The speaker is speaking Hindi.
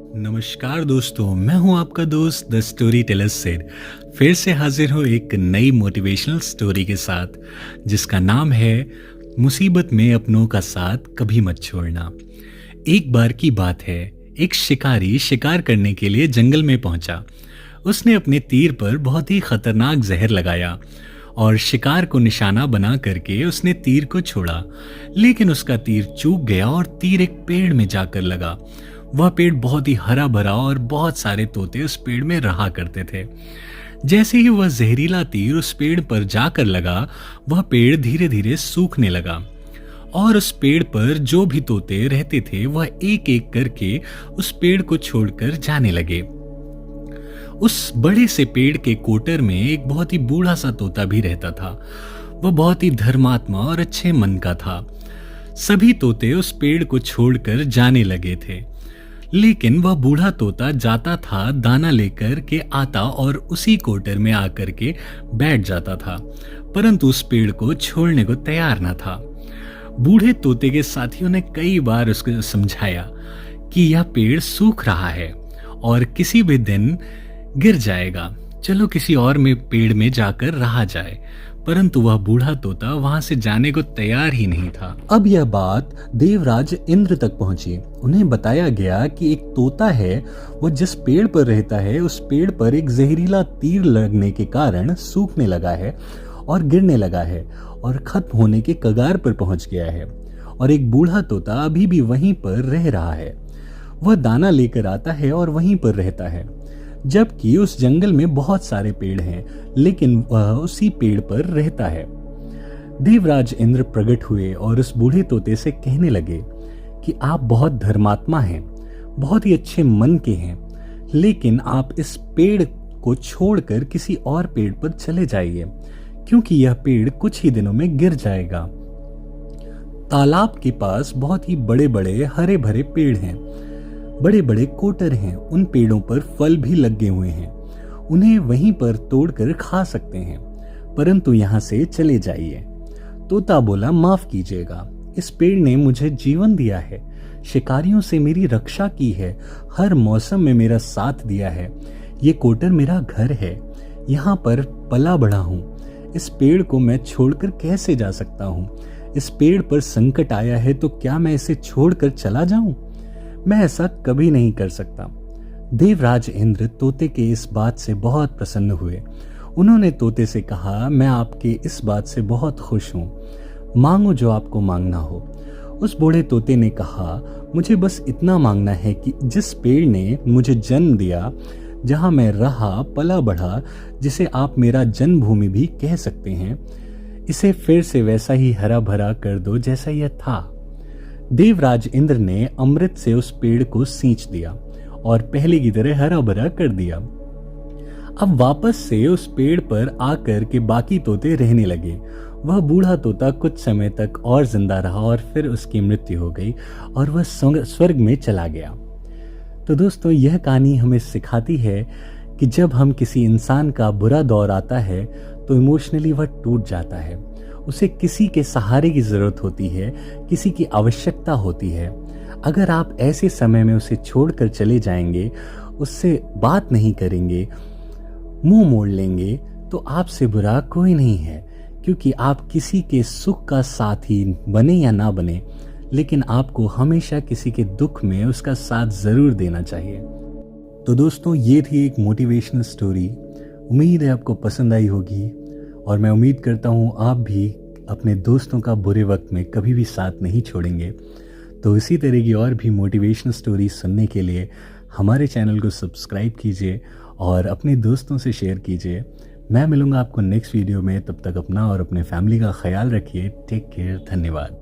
नमस्कार दोस्तों, मैं हूं आपका दोस्त द स्टोरी टेलर से फिर से हाजिर हूं एक नई मोटिवेशनल स्टोरी के साथ जिसका नाम है मुसीबत में अपनों का साथ कभी मत छोड़ना। एक बार की बात है, एक शिकारी शिकार करने के लिए जंगल में पहुंचा। उसने अपने तीर पर बहुत ही खतरनाक जहर लगाया और शिकार को निशाना बना करके उसने तीर को छोड़ा, लेकिन उसका तीर चूक गया और तीर एक पेड़ में जाकर लगा। वह पेड़ बहुत ही हरा भरा और बहुत सारे तोते उस पेड़ में रहा करते थे। जैसे ही वह जहरीला तीर उस पेड़ पर जाकर लगा, वह पेड़ धीरे धीरे सूखने लगा और उस पेड़ पर जो भी तोते रहते थे वह एक एक करके उस पेड़ को छोड़कर जाने लगे। उस बड़े से पेड़ के कोटर में एक बहुत ही बूढ़ा सा तोता भी रहता था। वह बहुत ही धर्मात्मा और अच्छे मन का था। सभी तोते उस पेड़ को छोड़कर जाने लगे थे, लेकिन वह बूढ़ा तोता जाता था, दाना लेकर के आता और उसी कोटर में आकर के बैठ जाता था, परंतु उस पेड़ को छोड़ने को तैयार न था। बूढ़े तोते के साथियों ने कई बार उसको समझाया कि यह पेड़ सूख रहा है और किसी भी दिन गिर जाएगा, चलो किसी और में पेड़ में जाकर रहा जाए, परंतु वह बूढ़ा तोता वहां से जाने को तैयार ही नहीं था। अब यह बात देवराज इंद्र तक पहुंची। उन्हें बताया गया कि एक तोता है, वो जिस पेड़ पर रहता है उस पेड़ पर एक जहरीला तीर लगने के कारण सूखने लगा है और गिरने लगा है और खत्म होने के कगार पर पहुंच गया है। और एक बूढ़ा तोता अभी भी वहीं पर रह रहा है। वह दाना लेकर आता है और वहीं पर रहता है, जबकि उस जंगल में बहुत सारे पेड़ हैं, लेकिन वह उसी पेड़ पर रहता है। देवराज इंद्र प्रकट हुए और उस बूढ़े तोते से कहने लगे कि आप बहुत धर्मात्मा हैं, बहुत ही अच्छे मन के हैं, लेकिन आप इस पेड़ को छोड़कर किसी और पेड़ पर चले जाइए, क्योंकि यह पेड़ कुछ ही दिनों में गिर जाएगा। तालाब के पास बहुत ही बड़े बड़े हरे भरे पेड़ हैं, बड़े बड़े कोटर हैं, उन पेड़ों पर फल भी लगे हुए हैं, उन्हें वहीं पर तोड़कर खा सकते हैं, परंतु यहाँ से चले जाइए। तोता बोला, माफ कीजिएगा, इस पेड़ ने मुझे जीवन दिया है, शिकारियों से मेरी रक्षा की है, हर मौसम में मेरा साथ दिया है, ये कोटर मेरा घर है, यहाँ पर पला बढ़ा हूँ, इस पेड़ को मैं छोड़कर कैसे जा सकता हूँ? इस पेड़ पर संकट आया है तो क्या मैं इसे छोड़कर चला जाऊं? मैं ऐसा कभी नहीं कर सकता। देवराज इंद्र तोते के इस बात से बहुत प्रसन्न हुए। उन्होंने तोते से कहा, मैं आपके इस बात से बहुत खुश हूँ, मांगो जो आपको मांगना हो। उस बूढ़े तोते ने कहा, मुझे बस इतना मांगना है कि जिस पेड़ ने मुझे जन्म दिया, जहाँ मैं रहा पला बढ़ा, जिसे आप मेरा जन्मभूमि भी कह सकते हैं, इसे फिर से वैसा ही हरा भरा कर दो जैसा यह था। देवराज इंद्र ने अमृत से उस पेड़ को सींच दिया और पहले की तरह हरा भरा कर दिया। अब वापस से उस पेड़ पर आकर के बाकी तोते रहने लगे। वह बूढ़ा तोता कुछ समय तक और जिंदा रहा और फिर उसकी मृत्यु हो गई और वह स्वर्ग में चला गया। तो दोस्तों, यह कहानी हमें सिखाती है कि जब हम किसी इंसान का बुरा दौर आता है तो इमोशनली वह टूट जाता है, उसे किसी के सहारे की जरूरत होती है, किसी की आवश्यकता होती है। अगर आप ऐसे समय में उसे छोड़कर चले जाएंगे, उससे बात नहीं करेंगे, मुंह मोड़ लेंगे, तो आपसे बुरा कोई नहीं है, क्योंकि आप किसी के सुख का साथी बने या ना बने, लेकिन आपको हमेशा किसी के दुख में उसका साथ जरूर देना चाहिए। तो दोस्तों, ये थी एक मोटिवेशनल स्टोरी। उम्मीद है आपको पसंद आई होगी और मैं उम्मीद करता हूँ आप भी अपने दोस्तों का बुरे वक्त में कभी भी साथ नहीं छोड़ेंगे। तो इसी तरह की और भी मोटिवेशनल स्टोरी सुनने के लिए हमारे चैनल को सब्सक्राइब कीजिए और अपने दोस्तों से शेयर कीजिए। मैं मिलूंगा आपको नेक्स्ट वीडियो में, तब तक अपना और अपने फैमिली का ख्याल रखिए। टेक केयर, धन्यवाद।